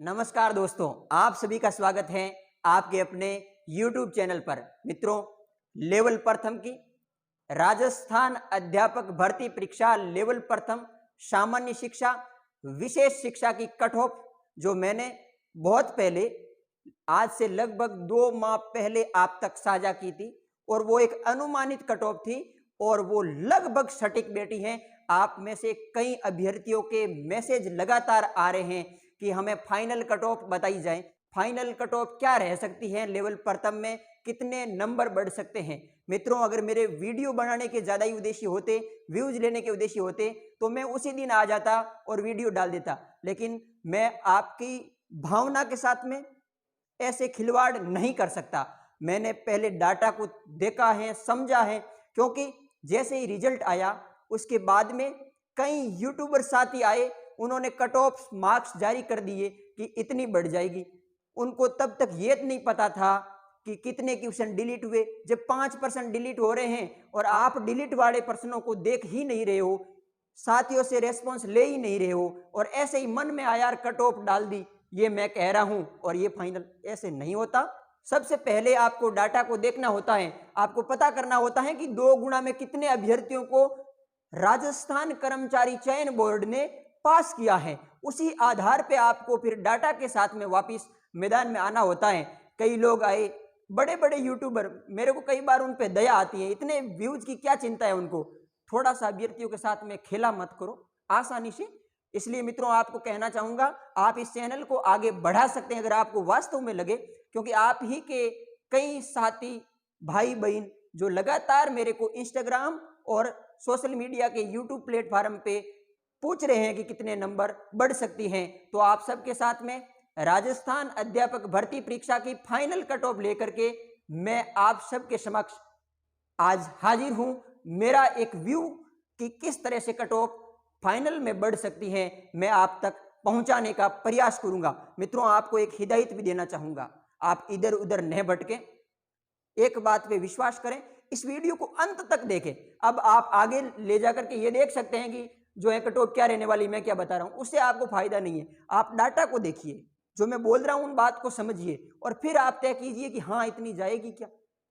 नमस्कार दोस्तों, आप सभी का स्वागत है आपके अपने YouTube चैनल पर। मित्रों, लेवल प्रथम की राजस्थान अध्यापक भर्ती परीक्षा लेवल प्रथम सामान्य शिक्षा विशेष शिक्षा की कट ऑफ जो मैंने बहुत पहले आज से लगभग 2 माह पहले आप तक साझा की थी और वो एक अनुमानित कट ऑफ थी और वो लगभग सटीक बैठी है। आप में से कई अभ्यर्थियों के मैसेज लगातार आ रहे हैं कि हमें फाइनल कट ऑफ बताई जाए। फाइनल कट ऑफ क्या रह सकती है, लेवल प्रथम में कितने नंबर बढ़ सकते हैं। मित्रों, अगर मेरे वीडियो बनाने के ज़्यादा ही उद्देश्य होते, व्यूज लेने के उद्देश्य होते, तो मैं उसी दिन आ जाता और वीडियो डाल देता, लेकिन मैं आपकी भावना के साथ में ऐसे खिलवाड़ नहीं कर सकता। मैंने पहले डाटा को देखा है, समझा है, क्योंकि जैसे ही रिजल्ट आया उसके बाद में कई यूट्यूबर साथी आए, उन्होंने कट ऑफ मार्क्स जारी कर दिए कि इतनी बढ़ जाएगी। उनको तब तक ये नहीं पता था कि कितने क्वेश्चन डिलीट हुए। जब 5% डिलीट हो रहे हैं और आप डिलीट वाले प्रश्नों को देख ही नहीं रहे हो, साथियों से रेस्पॉन्स ले ही नहीं रहे हो और ऐसे ही मन में आया कट ऑफ डाल दी, ये मैं कह रहा हूं और ये फाइनल ऐसे नहीं होता। सबसे पहले आपको डाटा को देखना होता है, आपको पता करना होता है कि 2 गुणा में कितने अभ्यर्थियों को राजस्थान कर्मचारी चयन बोर्ड ने पास किया है। उसी आधार पे आपको फिर डाटा के साथ में वापस मैदान में आना होता है। कई लोग आए, बड़े बड़े यूट्यूबर, मेरे को कई बार उन पे दया आती है, इतने व्यूज की क्या चिंता है उनको। थोड़ा सा अभ्यर्थियों के साथ में खेला मत करो आसानी से। इसलिए मित्रों, आपको कहना चाहूंगा, आप इस चैनल को आगे बढ़ा सकते हैं अगर आपको वास्तव में लगे, क्योंकि आप ही के कई साथी भाई बहन जो लगातार मेरे को इंस्टाग्राम और सोशल मीडिया के यूट्यूब प्लेटफॉर्म पे पूछ रहे हैं कि कितने नंबर बढ़ सकती हैं, तो आप सबके साथ में राजस्थान अध्यापक भर्ती परीक्षा की फाइनल कट ऑफ लेकर के मैं आप सबके समक्ष आज हाजिर हूं। मेरा एक व्यू कि किस तरह से कट ऑफ फाइनल में बढ़ सकती है, मैं आप तक पहुंचाने का प्रयास करूंगा। मित्रों, आपको एक हिदायत भी देना चाहूंगा, आप इधर उधर न भटके, एक बात पे विश्वास करें, इस वीडियो को अंत तक देखें। अब आप आगे ले जाकर के ये देख सकते हैं कि जो है कट ऑफ क्या रहने वाली, मैं क्या बता रहा हूं, उससे आपको फायदा नहीं है। आप डाटा को देखिए, जो मैं बोल रहा हूं उन बात को समझिए और फिर आप तय कीजिए कि हाँ इतनी जाएगी क्या,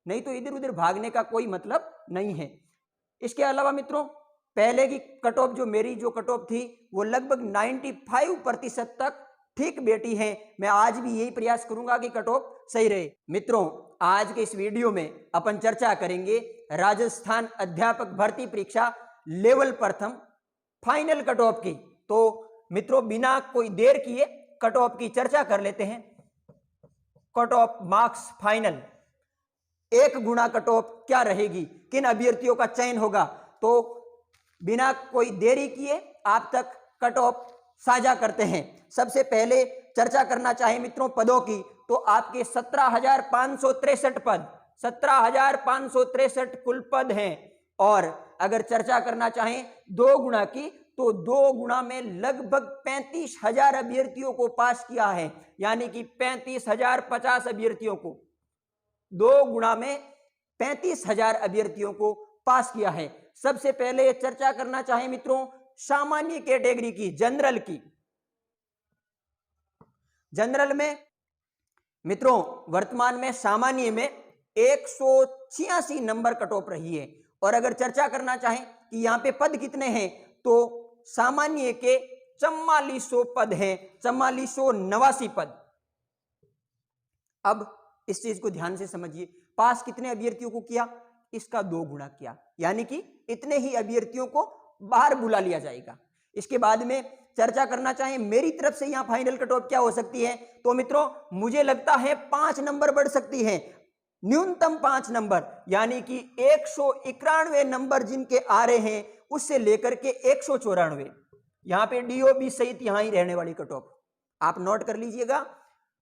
नहीं तो इधर उधर भागने का कोई मतलब नहीं है। इसके अलावा मित्रों, पहले की कट ऑफ जो मेरी जो कट ऑफ थी वो लगभग 95% तक ठीक बैठी है। मैं आज भी यही प्रयास करूंगा कि कट ऑफ सही रहे। मित्रों, आज के इस वीडियो में अपन चर्चा करेंगे राजस्थान अध्यापक भर्ती परीक्षा लेवल प्रथम फाइनल कट ऑफ की। तो मित्रों, बिना कोई देर किए कट ऑफ की चर्चा कर लेते हैं। कट ऑफ मार्क्स फाइनल 1 गुना कट ऑफ क्या रहेगी, किन अभ्यर्थियों का चयन होगा, तो बिना कोई देरी किए आप तक कट ऑफ साझा करते हैं। सबसे पहले चर्चा करना चाहे मित्रों पदों की, तो आपके 17,563 पद, 17,563 कुल पद हैं। और अगर चर्चा करना चाहें 2 गुना की, तो 2 गुना में लगभग 35,000 अभ्यर्थियों को पास किया है, यानी कि 35,050 अभ्यर्थियों को 2 गुना में 35,000 अभ्यर्थियों को पास किया है। सबसे पहले चर्चा करना चाहे मित्रों सामान्य कैटेगरी की, जनरल की। जनरल में मित्रों वर्तमान में सामान्य में 186 नंबर कट ऑफ रही है। और अगर चर्चा करना चाहें कि यहां पे पद कितने हैं, तो सामान्य के 4400 पद हैं, 4489 पद। अब इस चीज को ध्यान से समझिए, पास कितने अभ्यर्थियों को किया, इसका 2 गुना किया, यानी कि इतने ही अभ्यर्थियों को बाहर बुला लिया जाएगा। इसके बाद में चर्चा करना चाहें मेरी तरफ से यहां फाइनल कट ऑफ क्या हो सकती है, तो मित्रों मुझे लगता है 5 नंबर बढ़ सकती है, न्यूनतम 5 नंबर, यानी कि 191 नंबर जिनके आ रहे हैं उससे लेकर के 194, यहां पे डीओबी सहित यहां ही रहने वाली कट ऑफ आप नोट कर लीजिएगा।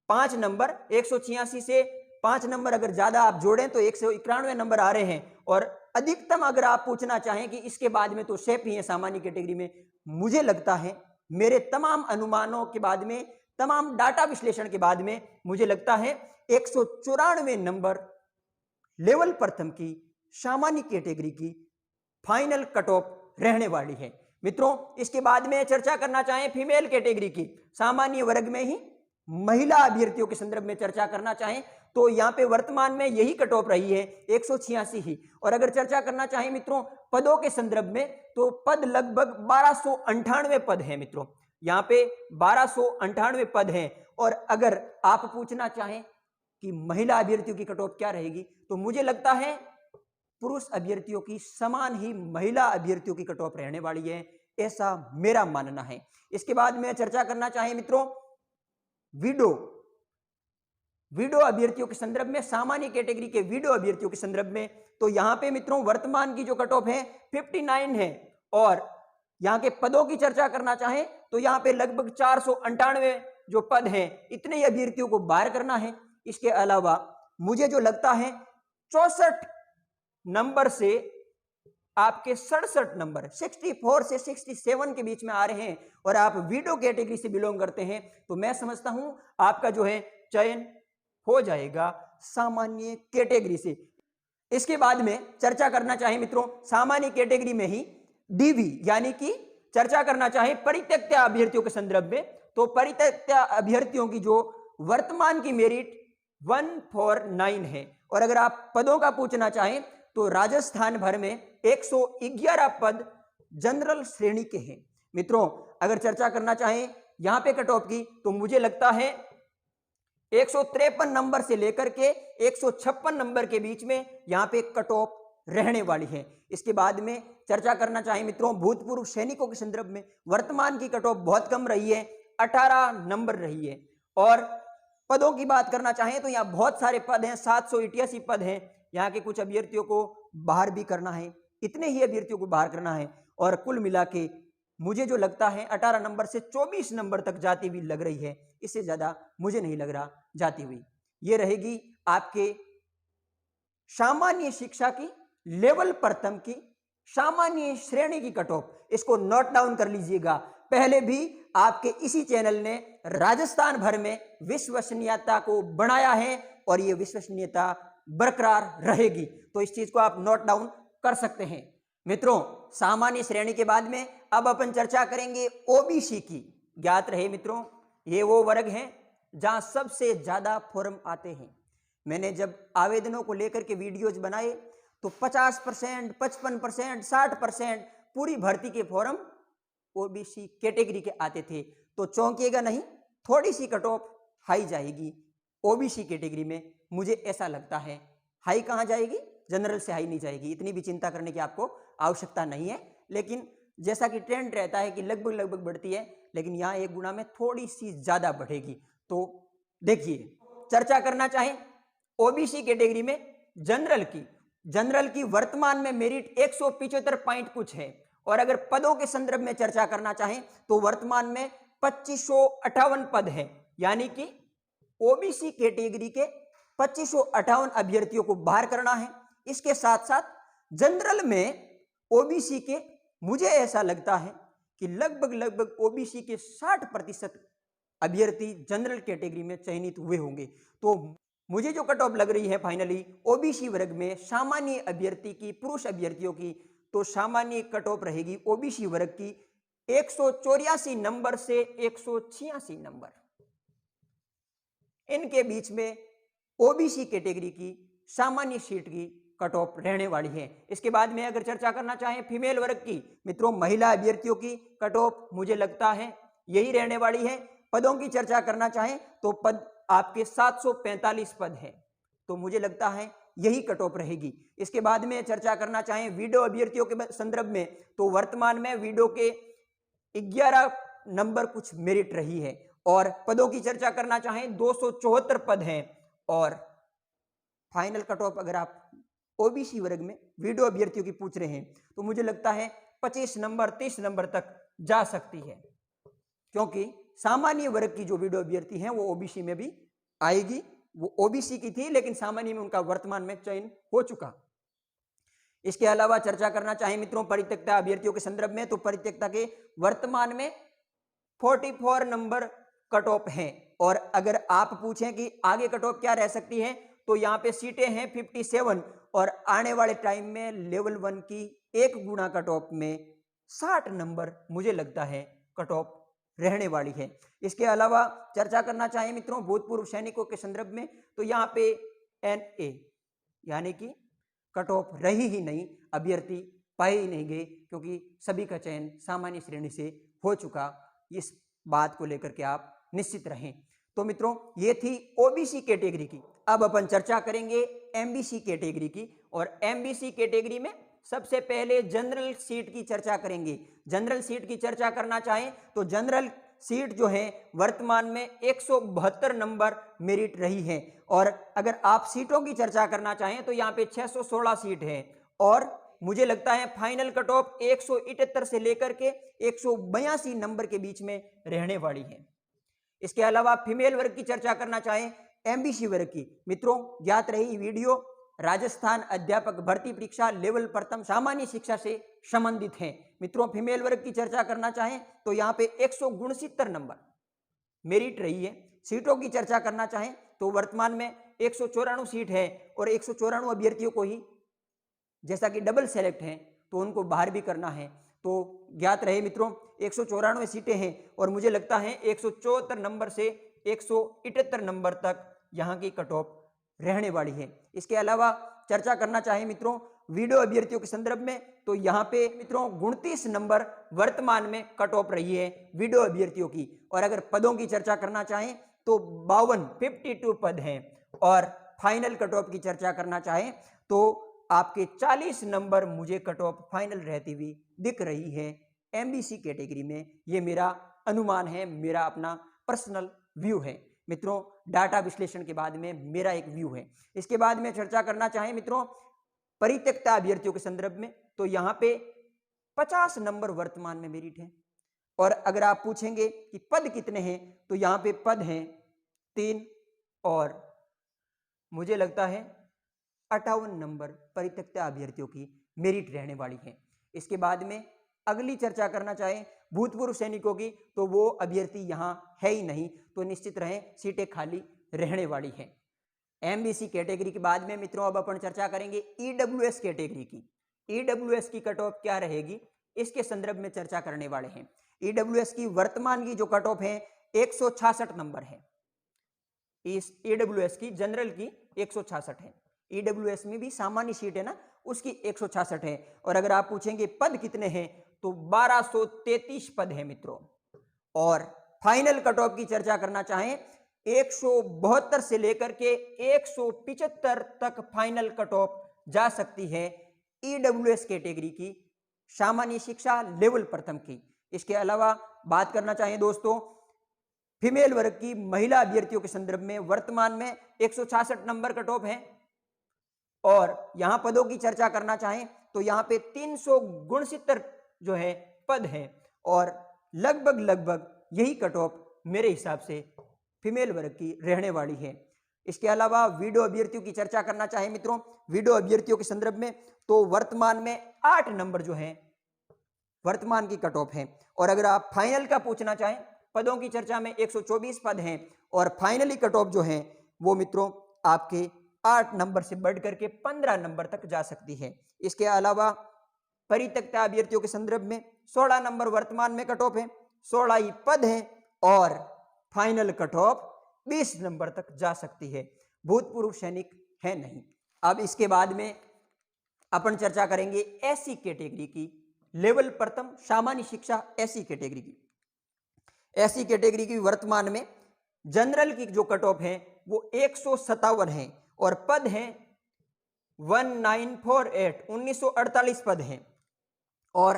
5 नंबर 186 से 5 नंबर अगर ज्यादा आप जोड़ें तो 191 नंबर आ रहे हैं। और अधिकतम अगर आप पूछना चाहें कि इसके बाद में तो शेप ही है सामान्य कैटेगरी में, मुझे लगता है मेरे तमाम अनुमानों के बाद में, तमाम डाटा विश्लेषण के बाद में मुझे लगता है 194 नंबर लेवल प्रथम की सामान्य कैटेगरी की फाइनल कट ऑफ रहने वाली है। मित्रों, इसके बाद में चर्चा करना चाहें फीमेल कैटेगरी की, सामान्य वर्ग में ही महिला अभ्यर्थियों के संदर्भ में चर्चा करना चाहें तो यहाँ पे वर्तमान में यही कट ऑफ रही है 186 ही। और अगर चर्चा करना चाहें मित्रों पदों के संदर्भ में तो पद लगभग 1298 पद हैं मित्रों, यहाँ पे 1298 पद हैं। और अगर आप पूछना चाहें कि महिला अभ्यर्थियों की कट ऑफ क्या रहेगी तो मुझे लगता है पुरुष अभ्यर्थियों की समान ही महिला अभ्यर्थियों की कट ऑफ रहने वाली है, ऐसा मेरा मानना है। इसके बाद में चर्चा करना चाहें मित्रों वीडो अभ्यर्थियों के संदर्भ में, सामान्य कैटेगरी के वीडो अभ्यर्थियों के संदर्भ में, तो यहां पे मित्रों वर्तमान की जो कट ऑफ है 59 है। और यहां के पदों की चर्चा करना चाहें तो यहां पे लगभग 498 जो पद हैं इतने ही अभ्यर्थियों को बाहर करना है। इसके अलावा मुझे जो लगता है 64 नंबर से आपके 67 नंबर 64 से 67 के बीच में आ रहे हैं और आप वीडो कैटेगरी से बिलोंग करते हैं तो मैं समझता हूं आपका जो है चयन हो जाएगा सामान्य कैटेगरी से। इसके बाद में चर्चा करना चाहे मित्रों सामान्य कैटेगरी में ही डीवी यानी कि चर्चा करना चाहे परित्यक्ता अभ्यर्थियों के संदर्भ में, तो परित्यक्ता अभ्यर्थियों की जो वर्तमान की मेरिट 149 है। और अगर आप पदों का पूछना चाहें तो राजस्थान भर में 111 पद जनरल श्रेणी के हैं मित्रों। अगर चर्चा करना चाहें यहां पे कट ऑफ की तो मुझे लगता है 153 नंबर से लेकर के 156 नंबर के बीच में यहां पे कट ऑफ रहने वाली है। इसके बाद में चर्चा करना चाहें मित्रों भूतपूर्व सैनिकों के संदर्भ में वर्तमान की कट ऑफ बहुत कम रही है, 18 नंबर रही है। और पदों की बात करना चाहें तो यहाँ बहुत सारे पद हैं, 788 पद हैं। यहाँ के कुछ अभ्यर्थियों को बाहर भी करना है, इतने ही अभ्यर्थियों को बाहर करना है और कुल मिला के मुझे जो लगता है 18 नंबर से 24 नंबर तक जाती हुई लग रही है, इससे ज्यादा मुझे नहीं लग रहा जाती हुई। ये रहेगी आपके सामान्य शिक्षा की लेवल प्रथम की सामान्य श्रेणी की कट ऑफ, इसको नोट डाउन कर लीजिएगा। पहले भी आपके इसी चैनल ने राजस्थान भर में विश्वसनीयता को बढ़ाया है और ये विश्वसनीयता बरकरार रहेगी, तो इस चीज को आप नोट डाउन कर सकते हैं। मित्रों सामान्य श्रेणी के बाद में अब अपन चर्चा करेंगे ओबीसी की। ज्ञात रहे मित्रों ये वो वर्ग हैं जहां सबसे ज्यादा फॉर्म आते हैं। मैंने जब आवेदनों को लेकर के वीडियोज बनाए तो 50%, 55%, 60% पूरी भर्ती के फॉर्म ओबीसी कैटेगरी के आते थे। तो चौंकिएगा नहीं, थोड़ी सी कट ऑफ हाई जाएगी ओबीसी कैटेगरी में, मुझे ऐसा लगता है। हाई कहां जाएगी? जनरल से हाई नहीं जाएगी, इतनी भी चिंता करने की आपको आवश्यकता नहीं है। लेकिन जैसा कि ट्रेंड रहता है कि लगभग बढ़ती है, लेकिन यहाँ एक गुना में थोड़ी सी ज्यादा बढ़ेगी। तो देखिए चर्चा करना चाहें ओबीसी कैटेगरी में जनरल की वर्तमान में मेरिट 175 पॉइंट कुछ है। और अगर पदों के संदर्भ में चर्चा करना चाहें तो वर्तमान में 2558 पद हैं, यानी कि ओबीसी कैटेगरी के 2558 अभ्यर्थियों को बाहर करना है। इसके साथ साथ जनरल में ओबीसी के मुझे ऐसा लगता है कि लगभग ओबीसी के 60% अभ्यर्थी जनरल कैटेगरी में चयनित हुए होंगे। तो मुझे जो कट ऑफ लग रही है फाइनली ओबीसी वर्ग में सामान्य अभ्यर्थी की, पुरुष अभ्यर्थियों की, तो सामान्य कट ऑफ रहेगी ओबीसी वर्ग की 184 नंबर से 186 नंबर, इनके बीच में ओबीसी कैटेगरी की सामान्य सीट की कट ऑफ रहने वाली है। इसके बाद में अगर चर्चा करना चाहें फीमेल वर्ग की, मित्रों महिला अभ्यर्थियों की कट ऑफ मुझे लगता है यही रहने वाली है। पदों की चर्चा करना चाहें तो पद आपके 745 पद है, तो मुझे लगता है यही कट ऑफ रहेगी। इसके बाद में चर्चा करना चाहें वीडो अभ्यर्थियों के संदर्भ में, तो वर्तमान में वीडो के 11 नंबर कुछ मेरिट रही है। और पदों की चर्चा करना चाहें 274 पद हैं। और फाइनल कट ऑफ अगर आप ओबीसी वर्ग में वीडो अभ्यर्थियों की पूछ रहे हैं तो मुझे लगता है 25 नंबर 30 नंबर तक जा सकती है, क्योंकि सामान्य वर्ग की जो वीडो अभ्यर्थी हैं वो ओबीसी में भी आएगी। वो ओबीसी की थी लेकिन सामान्य में उनका वर्तमान में चयन हो चुका। इसके अलावा चर्चा करना चाहें मित्रों परित्यक्ता अभ्यर्थियों के संदर्भ में, तो परित्यक्ता के वर्तमान में 44 नंबर कट ऑफ है। और अगर आप पूछें कि आगे कट ऑफ क्या रह सकती है तो यहाँ पे सीटें हैं 57 और आने वाले टाइम में लेवल 1 की 1 गुना कट ऑफ में 60 नंबर मुझे लगता है कट ऑफ रहने वाली है। इसके अलावा चर्चा करना चाहें मित्रों भूतपूर्व सैनिकों के संदर्भ में, तो यहाँ पे NA यानी कि कट ऑफ रही ही नहीं, अभ्यर्थी पाए ही नहीं गए, क्योंकि सभी का चयन सामान्य श्रेणी से हो चुका। इस बात को लेकर के आप निश्चित रहें। तो मित्रों ये थी OBC कैटेगरी की। अब अपन चर्चा करेंगे MBC कैटेगरी की, और MBC कैटेगरी में सबसे पहले जनरल सीट की चर्चा करेंगे। जनरल सीट की चर्चा करना चाहें तो जनरल सीट जो है वर्तमान में 172 नंबर मेरिट रही है, और अगर आप सीटों की चर्चा करना चाहें तो यहाँ पे 616 सीट है, और मुझे लगता है फाइनल कट ऑफ 178 से लेकर के 182 नंबर के बीच में रहने वाली है। इसके अलावा फीमेल वर्ग की चर्चा करना चाहें MBC वर्ग की, मित्रों ज्ञात रही वीडियो राजस्थान अध्यापक भर्ती परीक्षा लेवल प्रथम सामान्य शिक्षा से संबंधित है। मित्रों फीमेल वर्ग की चर्चा करना चाहें तो यहाँ पे 169 नंबर मेरिट रही है। सीटों की चर्चा करना चाहें तो वर्तमान में 194 सीट है, और 194 अभ्यर्थियों को ही जैसा कि डबल सेलेक्ट हैं तो उनको बाहर भी करना है। तो ज्ञात रहे मित्रों 194 सीटें हैं, और मुझे लगता है 174 नंबर से 178 नंबर तक यहाँ की कट ऑफ रहने वाली है। इसके अलावा चर्चा करना चाहे मित्रों वीडियो अभ्यर्थियों के संदर्भ में, तो यहाँ पे मित्रों 29 नंबर वर्तमान में कट ऑफ रही है वीडियो अभ्यर्थियों की। और अगर पदों की चर्चा करना चाहें तो 52 पद हैं, और फाइनल कट ऑफ की चर्चा करना चाहें तो आपके 40 नंबर मुझे कट ऑफ फाइनल रहती हुई दिख रही है MBC कैटेगरी में। ये मेरा अनुमान है, मेरा अपना पर्सनल व्यू है मित्रों, डाटा विश्लेषण के बाद में मेरा एक व्यू है। इसके बाद में चर्चा करना चाहें मित्रों परित्यक्ता अभ्यर्थियों के संदर्भ में, तो यहाँ पे 50 नंबर वर्तमान में मेरिट है, और अगर आप पूछेंगे कि पद कितने हैं तो यहाँ पे पद हैं 3, और मुझे लगता है 58 नंबर परित्यक्ता अभ्यर्थियों की मेरिट रहने वाली है। इसके बाद में अगली चर्चा करना चाहें भूतपूर्व सैनिकों की, तो वो अभ्यर्थी यहाँ है ही नहीं, तो निश्चित रहें सीटें खाली रहने वाली है। MBC कैटेगरी के बाद में मित्रों अब अपन चर्चा करेंगे EWS कैटेगरी की। EWS की कट ऑफ क्या रहेगी इसके संदर्भ में चर्चा करने वाले हैं। EWS की वर्तमान की जो कट ऑफ है 166 नंबर है। इस EWS की जनरल की 166 है, EWS में भी सामान्य सीट है ना, उसकी 166 है। और अगर आप पूछेंगे पद कितने हैं तो 1233 पद है मित्रों। और फाइनल कट ऑफ की चर्चा करना चाहें 172 से लेकर के 175 तक फाइनल कट ऑफ जा सकती है EWS कैटेगरी की सामान्य शिक्षा लेवल प्रथम की। इसके अलावा बात करना चाहें दोस्तों फीमेल वर्ग की महिला अभ्यर्थियों के संदर्भ में वर्तमान में 166 नंबर कट ऑफ है, और यहां पदों की चर्चा करना चाहें तो यहां पे 369 जो है पद हैं, और लगभग यही कट ऑफ मेरे हिसाब से फीमेल वर्ग की रहने वाली है। इसके अलावा वीडियो अभ्यर्थियों की चर्चा करना चाहें मित्रों वीडियो अभ्यर्थियों के संदर्भ में, तो वर्तमान में 8 नंबर जो है वर्तमान की कट ऑफ है। और अगर आप फाइनल का पूछना चाहें पदों की चर्चा में 124 पद हैं, और फाइनली कट ऑफ जो है वो मित्रों आपके 8 नंबर से बढ़ करके 15 नंबर तक जा सकती है। इसके अलावा परित्यक्ता अभ्यर्थियों के संदर्भ में 16 नंबर वर्तमान में कट ऑफ है, 16 ही पद हैं, और फाइनल कट ऑफ 20 नंबर तक जा सकती है। भूतपूर्व सैनिक है नहीं। अब इसके बाद में अपन चर्चा करेंगे SC कैटेगरी की, लेवल प्रथम सामान्य शिक्षा SC कैटेगरी की। SC कैटेगरी की वर्तमान में जनरल की जो कट ऑफ है वो 157 है, और पद हैं 1948 पद हैं। और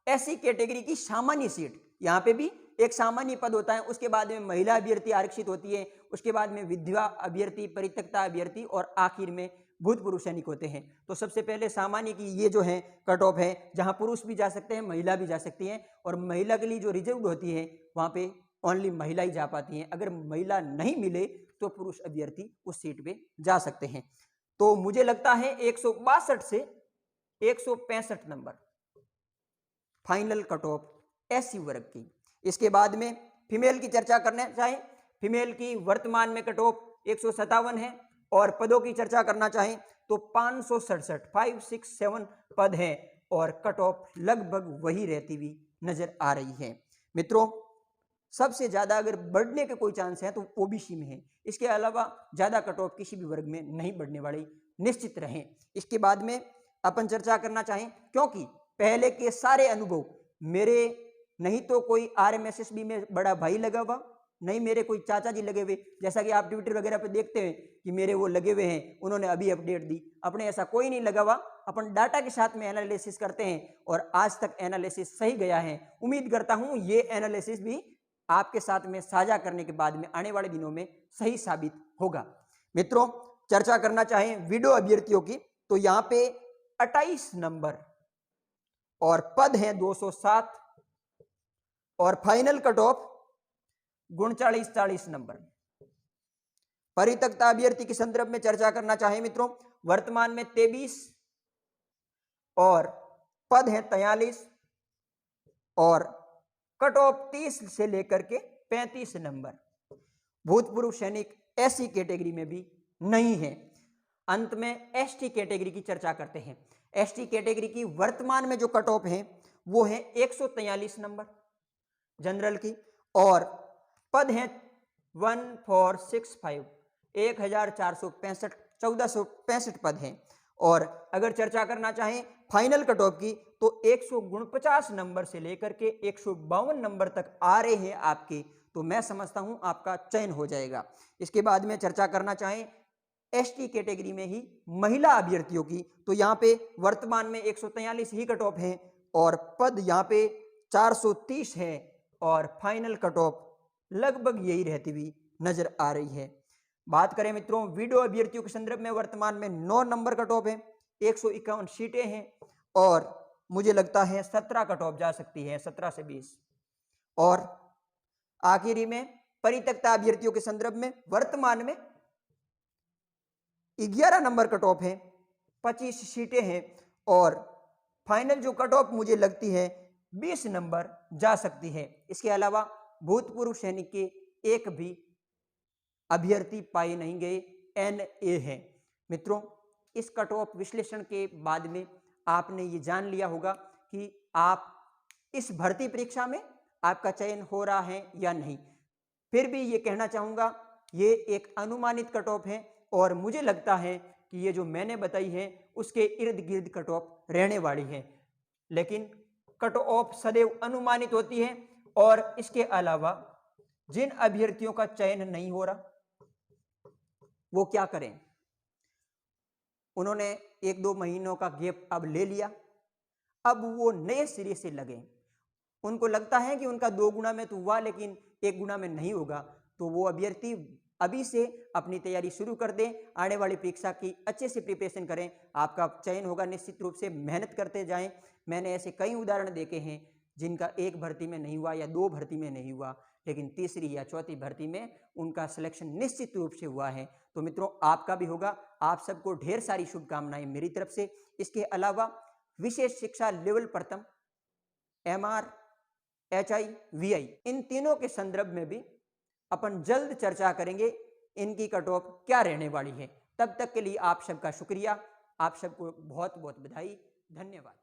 SC कैटेगरी की सामान्य सीट, यहाँ पे भी एक सामान्य पद होता है, उसके बाद में महिला अभ्यर्थी आरक्षित होती है, उसके बाद में विधवा अभ्यर्थी, परित्यक्ता अभ्यर्थी, और आखिर में भूतपूर्व सैनिक होते हैं। तो सबसे पहले सामान्य की ये जो है कट ऑफ है जहां पुरुष भी जा सकते हैं महिला भी जा सकती हैं, और महिला के लिए जो रिजर्व होती है वहां पे ओनली महिला ही जा पाती हैं। अगर महिला नहीं मिले तो पुरुष अभ्यर्थी उस सीट पे जा सकते हैं। तो मुझे लगता है 162 से 165 number final cut off SC वर्ग की। इसके बाद में फीमेल की चर्चा करना चाहें, फीमेल की वर्तमान में कट ऑफ 157 है, और पदों की चर्चा करना चाहें तो 567 पद हैं, और कट ऑफ लगभग वही रहती हुई नजर आ रही है। मित्रों सबसे ज़्यादा अगर बढ़ने के कोई चांस है तो ओबीसी में है। इसके अलावा ज़्यादा कट ऑफ किसी भी वर्ग में नहीं बढ़ने वाली, निश्चित रहें। इसके बाद में अपन चर्चा करना चाहें, क्योंकि पहले के सारे अनुभव मेरे नहीं तो कोई आरएमएसएसबी में बड़ा भाई लगा हुआ, नहीं मेरे कोई चाचा जी लगे हुए, जैसा कि आप ट्विटर वगैरह पे देखते हैं कि मेरे वो लगे हुए हैं, उन्होंने अभी अपडेट दी। अपने ऐसा कोई नहीं लगा हुआ, अपन डाटा के साथ में एनालिसिस करते हैं और आज तक एनालिसिस सही गया है। उम्मीद करता हूं ये एनालिसिस भी आपके साथ में साझा करने के बाद में आने वाले दिनों में सही साबित होगा। मित्रों, चर्चा करना चाहें वीडियो अभ्यर्थियों की, तो यहां पे 28 नंबर और पद हैं 207 और फाइनल कट ऑफ 39-40 नंबर। परित्यक्ता अभ्यर्थी के संदर्भ में चर्चा करना चाहें मित्रों, वर्तमान में 23 और पद हैं 43 और कट ऑफ 30 से लेकर के 35 नंबर। भूतपूर्व सैनिक ऐसी कैटेगरी में भी नहीं है। अंत में एसटी कैटेगरी की चर्चा करते हैं। एसटी कैटेगरी की वर्तमान में जो कट ऑफ है वो है 143 नंबर जनरल की, और पद हैं 1465, 1465, 1465 पद हैं। और अगर चर्चा करना चाहें फाइनल कट ऑफ की, तो 149 नंबर से लेकर के 152 नंबर तक आ रहे हैं आपके, तो मैं समझता हूं आपका चयन हो जाएगा। इसके बाद में चर्चा करना चाहें एसटी कैटेगरी में ही महिला अभ्यर्थियों की, तो यहां पे वर्तमान में 143 ही कट ऑफ है और पद यहां पे 430 है और फाइनल कट ऑफ लगभग यही रहती हुई नजर आ रही है। बात करें मित्रों वीडियो अभ्यर्थियों के संदर्भ में, वर्तमान में 9 नंबर कट ऑफ है, 151 सीटें हैं और मुझे लगता है 17 कट ऑफ जा सकती है, 17 से 20। और आखिरी में परित्यक्ता अभ्यर्थियों के संदर्भ में वर्तमान में 11 नंबर कट ऑफ है, 25 सीटें हैं और फाइनल जो कट ऑफ मुझे लगती है 20 नंबर जा सकती है। इसके अलावा भूतपूर्व सैनिक के एक भी अभ्यर्थी पाए नहीं गए, NA है। मित्रों, इस कट ऑफ विश्लेषण के बाद में आपने ये जान लिया होगा कि आप इस भर्ती परीक्षा में आपका चयन हो रहा है या नहीं। फिर भी ये कहना चाहूँगा, ये एक अनुमानित कट ऑफ है और मुझे लगता है कि ये जो मैंने बताई है उसके इर्द गिर्द कट ऑफ रहने वाली है। लेकिन कट ऑफ सदैव अनुमानित होती है और इसके अलावा जिन अभ्यर्थियों का चयन नहीं हो रहा वो क्या करें, उन्होंने 1-2 महीनों का गैप अब ले लिया, अब वो नए सिरे से लगे। उनको लगता है कि उनका 2 गुना में तो हुआ लेकिन 1 गुना में नहीं होगा, तो वो अभ्यर्थी अभी से अपनी तैयारी शुरू कर दें, आने वाली परीक्षा की अच्छे से प्रिपरेशन करें, आपका चयन होगा निश्चित रूप से। मेहनत करते जाएं। मैंने ऐसे कई उदाहरण देखे हैं जिनका 1 भर्ती में नहीं हुआ या 2 भर्ती में नहीं हुआ, लेकिन तीसरी या चौथी भर्ती में उनका सिलेक्शन निश्चित रूप से हुआ है। तो मित्रों, आपका भी होगा। आप सबको ढेर सारी शुभकामनाएं मेरी तरफ से। इसके अलावा विशेष शिक्षा लेवल प्रथम, MR, HI, VI, इन तीनों के संदर्भ में भी अपन जल्द चर्चा करेंगे, इनकी कट ऑफ क्या रहने वाली है। तब तक के लिए आप सबका शुक्रिया, आप सबको बहुत बहुत बधाई, धन्यवाद।